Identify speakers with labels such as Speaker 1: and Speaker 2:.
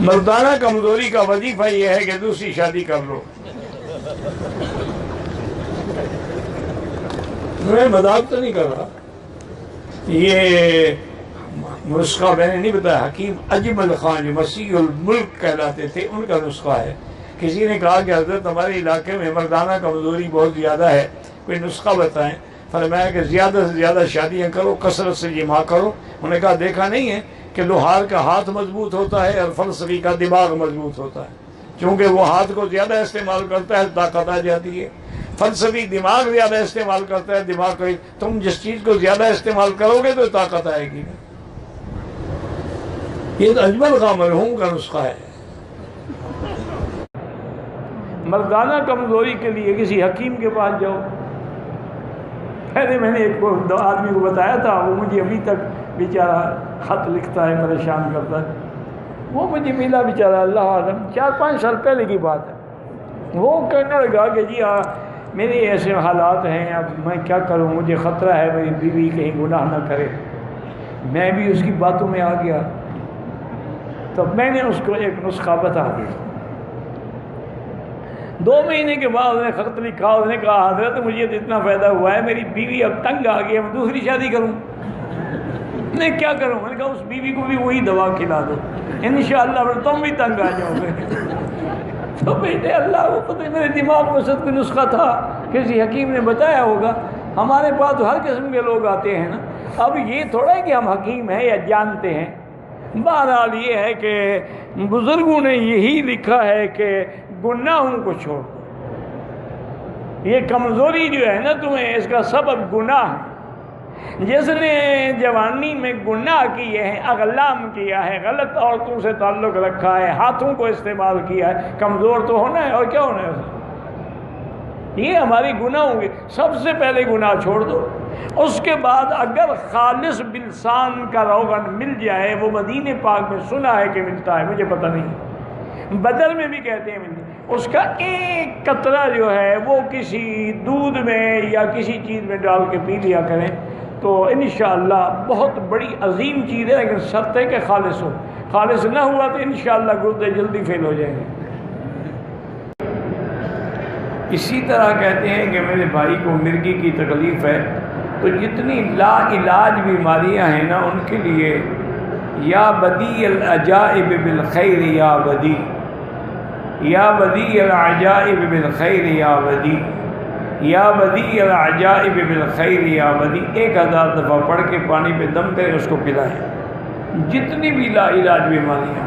Speaker 1: مردانہ کمزوری کا وظیفہ یہ ہے کہ دوسری شادی کر لو. میں مذاق تو نہیں کر رہا. یہ نسخہ میں نے نہیں بتایا. حکیم اجمل خان جو مسیح الملک کہلاتے تھے ان کا نسخہ ہے. کسی نے کہا کہ حضرت ہمارے علاقے میں مردانہ کمزوری بہت زیادہ ہے, کوئی نسخہ بتائیں. فرمایا کہ زیادہ سے زیادہ شادیاں کرو, کثرت سے جماع کرو. انہوں نے کہا دیکھا نہیں ہے کہ لوہار کا ہاتھ مضبوط ہوتا ہے اور فلسفی کا دماغ مضبوط ہوتا ہے. چونکہ وہ ہاتھ کو زیادہ استعمال کرتا ہے طاقت آ جاتی ہے. فلسفی دماغ زیادہ استعمال کرتا ہے, دماغ کو تم جس چیز کو زیادہ استعمال کرو گے تو طاقت آئے گی. یہ تو اجمل خان مرحوم کا نسخہ ہے. مردانہ کمزوری کے لیے کسی حکیم کے پاس جاؤ. پہلے میں نے ایک آدمی کو بتایا تھا, وہ مجھے ابھی تک بیچارہ خط لکھتا ہے, پریشان کرتا ہے. وہ مجھے ملا بیچارہ, اللہ عالم 4-5 سال پہلے کی بات ہے. وہ کہنے لگا کہ جی میرے ایسے حالات ہیں, اب میں کیا کروں, مجھے خطرہ ہے میری بیوی کہیں گناہ نہ کرے. میں بھی اس کی باتوں میں آ گیا. تو میں نے اس کو ایک نسخہ بتا دیا. 2 مہینے کے بعد اس نے خط لکھا. اس نے کہا حضرت مجھے تو اتنا فائدہ ہوا ہے, میری بیوی اب تنگ آ گئی, میں دوسری شادی کروں. میں کیا کروں؟ میں نے کہا اس بیوی کو بھی وہی دوا کھلا دو, انشاءاللہ پھر تم بھی تنگ آ جاؤ گے. تو بیٹے اللہ کو پتہ, میرے دماغ میں سب کوئی نسخہ تھا, کسی حکیم نے بتایا ہوگا. ہمارے پاس تو ہر قسم کے لوگ آتے ہیں نا. اب یہ تھوڑا ہے کہ ہم حکیم ہیں یا جانتے ہیں. بہرحال یہ ہے کہ بزرگوں نے یہی لکھا ہے کہ گناہوں کو چھوڑ دو. یہ کمزوری جو ہے نا تمہیں, اس کا سبب گناہ ہے. جس نے جوانی میں گناہ کیے ہیں, اغلام کیا ہے, غلط عورتوں سے تعلق رکھا ہے, ہاتھوں کو استعمال کیا ہے, کمزور تو ہونا ہے. اور کیا ہونا ہے اسے؟ یہ ہماری گناہ ہوں گے. سب سے پہلے گناہ چھوڑ دو. اس کے بعد اگر خالص بلسان کا روغن مل جائے, وہ مدینے پاک میں سنا ہے کہ ملتا ہے, مجھے پتہ نہیں, بدر میں بھی کہتے ہیں ملتا ہے. اس کا ایک قطرہ جو ہے وہ کسی دودھ میں یا کسی چیز میں ڈال کے پی لیا کریں تو انشاءاللہ بہت بڑی عظیم چیز ہے. لیکن شرط ہے کہ خالص ہو. خالص نہ ہوا تو انشاءاللہ گردے جلدی فیل ہو جائیں گے. اسی طرح کہتے ہیں کہ میرے بھائی کو مرگی کی تکلیف ہے, تو جتنی لا علاج بیماریاں ہیں نا ان کے لیے یا بدیع العجائب بالخیر یا بدیع, یا بدیع العجائب بالخیر یا بدیع, یا بدیع العجائب بالخیر یا بدیع 1000 دفعہ پڑھ کے پانی پہ دم کرے اس کو پلائیں. جتنی بھی لا علاج بیماریاں